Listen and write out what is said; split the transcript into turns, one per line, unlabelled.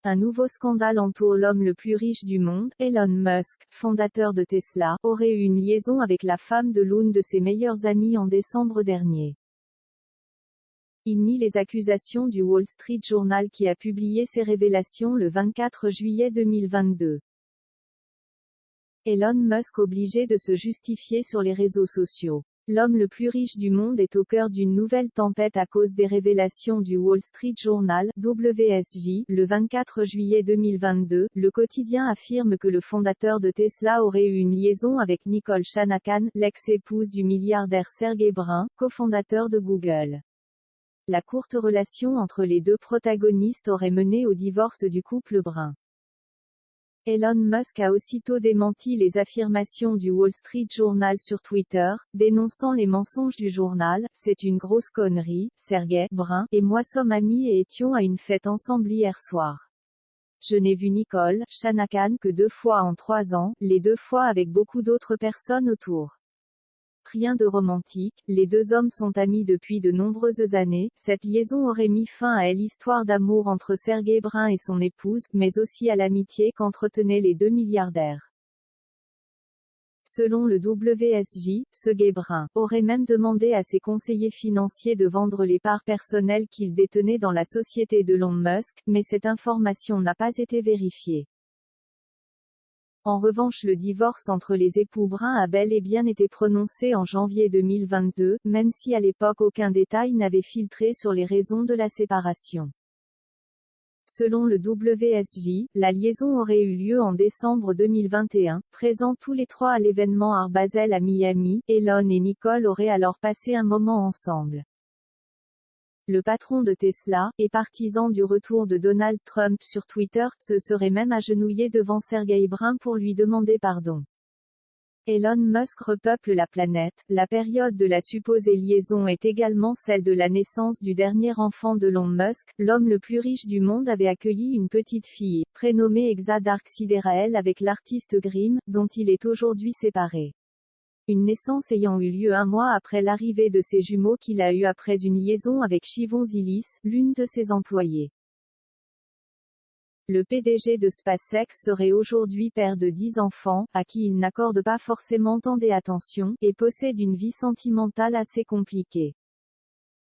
Un nouveau scandale entoure l'homme le plus riche du monde, Elon Musk, fondateur de Tesla, aurait eu une liaison avec la femme de l'une de ses meilleures amies en décembre dernier. Il nie les accusations du Wall Street Journal qui a publié ces révélations le 24 juillet 2022. Elon Musk obligé de se justifier sur les réseaux sociaux. L'homme le plus riche du monde est au cœur d'une nouvelle tempête à cause des révélations du Wall Street Journal, WSJ, le 24 juillet 2022. Le quotidien affirme que le fondateur de Tesla aurait eu une liaison avec Nicole Shanahan, l'ex-épouse du milliardaire Sergey Brin, cofondateur de Google. La courte relation entre les deux protagonistes aurait mené au divorce du couple Brin. Elon Musk a aussitôt démenti les affirmations du Wall Street Journal sur Twitter, dénonçant les mensonges du journal. C'est une grosse connerie, Sergey Brin et moi sommes amis et étions à une fête ensemble hier soir. Je n'ai vu Nicole Shanahan que 2 fois en 3 ans, les 2 fois avec beaucoup d'autres personnes autour. Rien de romantique, les 2 hommes sont amis depuis de nombreuses années. Cette liaison aurait mis fin à l'histoire d'amour entre Sergey Brin et son épouse, mais aussi à l'amitié qu'entretenaient les 2 milliardaires. Selon le WSJ, Sergey Brin aurait même demandé à ses conseillers financiers de vendre les parts personnelles qu'il détenait dans la société d'Elon Musk, mais cette information n'a pas été vérifiée. En revanche, le divorce entre les époux Brin a bel et bien été prononcé en janvier 2022, même si à l'époque aucun détail n'avait filtré sur les raisons de la séparation. Selon le WSJ, la liaison aurait eu lieu en décembre 2021, présents tous les 3 à l'événement Art Basel à Miami. Elon et Nicole auraient alors passé un moment ensemble. Le patron de Tesla, et partisan du retour de Donald Trump sur Twitter, se serait même agenouillé devant Sergey Brin pour lui demander pardon. Elon Musk repeuple la planète. La période de la supposée liaison est également celle de la naissance du dernier enfant d'Elon Musk. L'homme le plus riche du monde avait accueilli une petite fille, prénommée Exa Dark Siderael avec l'artiste Grimm, dont il est aujourd'hui séparé. Une naissance ayant eu lieu 1 mois après l'arrivée de ses jumeaux qu'il a eu après une liaison avec Shivon Zilis, l'une de ses employées. Le PDG de SpaceX serait aujourd'hui père de 10 enfants, à qui il n'accorde pas forcément tant d'attention, et possède une vie sentimentale assez compliquée.